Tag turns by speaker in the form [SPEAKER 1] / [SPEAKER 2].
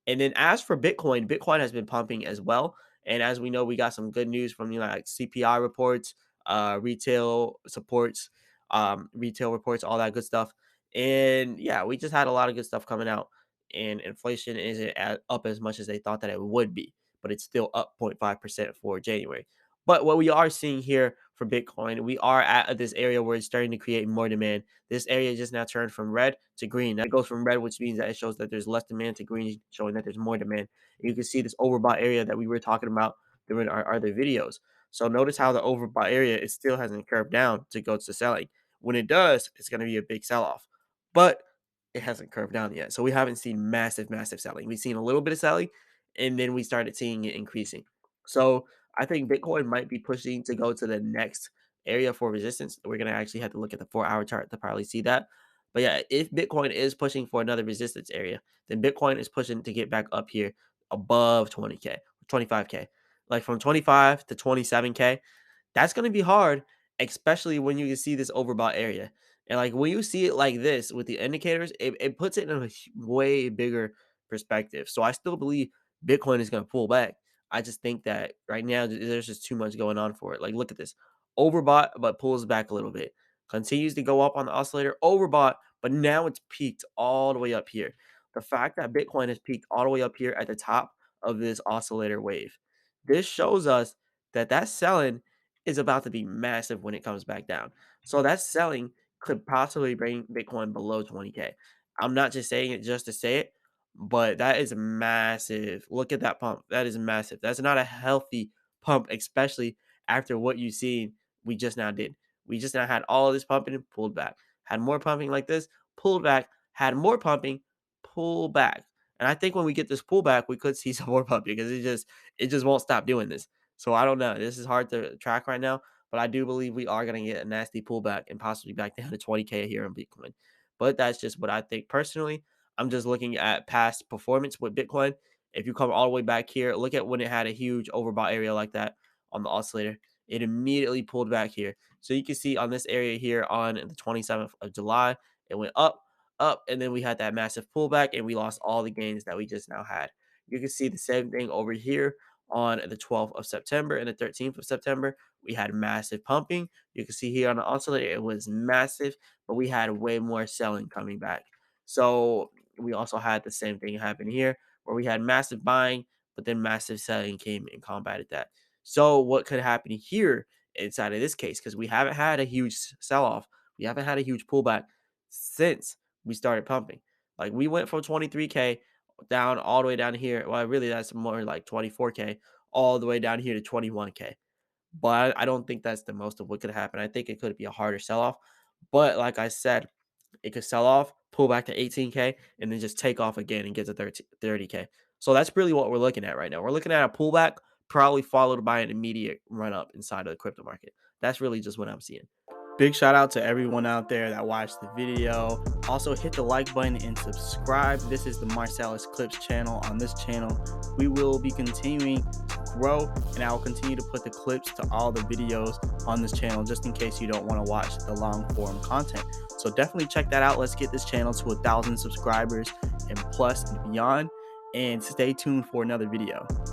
[SPEAKER 1] And then as for Bitcoin, Bitcoin has been pumping as well. And as we know, we got some good news from like CPI reports, retail reports, all that good stuff. And yeah, we just had a lot of good stuff coming out. And inflation isn't up as much as they thought that it would be, but it's still up 0.5% for January. But what we are seeing here for Bitcoin, we are at this area where it's starting to create more demand. This area just now turned from red to green. That goes from red, which means that it shows that there's less demand, to green, showing that there's more demand. And you can see this overbought area that we were talking about during our other videos. So notice how the overbought area, it still hasn't curved down to go to selling. When it does, it's going to be a big sell-off. But it hasn't curved down yet. So we haven't seen massive, massive selling. We've seen a little bit of selling, and then we started seeing it increasing. So I think Bitcoin might be pushing to go to the next area for resistance. We're going to actually have to look at the 4-hour chart to probably see that. But yeah, if Bitcoin is pushing for another resistance area, then Bitcoin is pushing to get back up here above 20K, 25K. Like from 25 to 27K, that's going to be hard, especially when you can see this overbought area. And like when you see it like this with the indicators, it puts it in a way bigger perspective. So I still believe Bitcoin is going to pull back. I just think that right now there's just too much going on for it. Like look at this, overbought but pulls back a little bit, continues to go up on the oscillator, overbought, but now it's peaked all the way up here. The fact that Bitcoin has peaked all the way up here at the top of this oscillator wave, this shows us that that selling is about to be massive when it comes back down. So that selling could possibly bring Bitcoin below 20K. I'm not just saying it just to say it, but that is massive. Look at that pump. That is massive. That's not a healthy pump, especially after what you seen we just now did. We just now had all of this pumping and pulled back. Had more pumping like this, pulled back, had more pumping, pull back. And I think when we get this pullback, we could see some more pumping because it just won't stop doing this. So I don't know. This is hard to track right now, but I do believe we are going to get a nasty pullback and possibly back down to 20K here in Bitcoin. But that's just what I think personally. I'm just looking at past performance with Bitcoin. If you come all the way back here, look at when it had a huge overbought area like that on the oscillator. It immediately pulled back here. So you can see on this area here on the 27th of July, it went up, up, and then we had that massive pullback and we lost all the gains that we just now had. You can see the same thing over here on the 12th of September and the 13th of September. We had massive pumping. You can see here on the oscillator, it was massive, but we had way more selling coming back. So we also had the same thing happen here where we had massive buying, but then massive selling came and combated that. So what could happen here inside of this case? Because we haven't had a huge sell off, we haven't had a huge pullback since we started pumping. Like we went from 23K down all the way down here. Well, really, that's more like 24K all the way down here to 21K. But I don't think that's the most of what could happen. I think it could be a harder sell off. But like I said, it could sell off, pull back to 18K, and then just take off again and get to 30K. So that's really what we're looking at right now. We're looking at a pullback, probably followed by an immediate run up inside of the crypto market. That's really just what I'm seeing. Big shout out to everyone out there that watched the video. Also hit the like button and subscribe. This is the Marcellus Clips channel. On this channel, we will be continuing to grow, and I will continue to put the clips to all the videos on this channel just in case you don't want to watch the long form content. So definitely check that out. Let's get this channel to 1,000 subscribers and plus and beyond, and stay tuned for another video.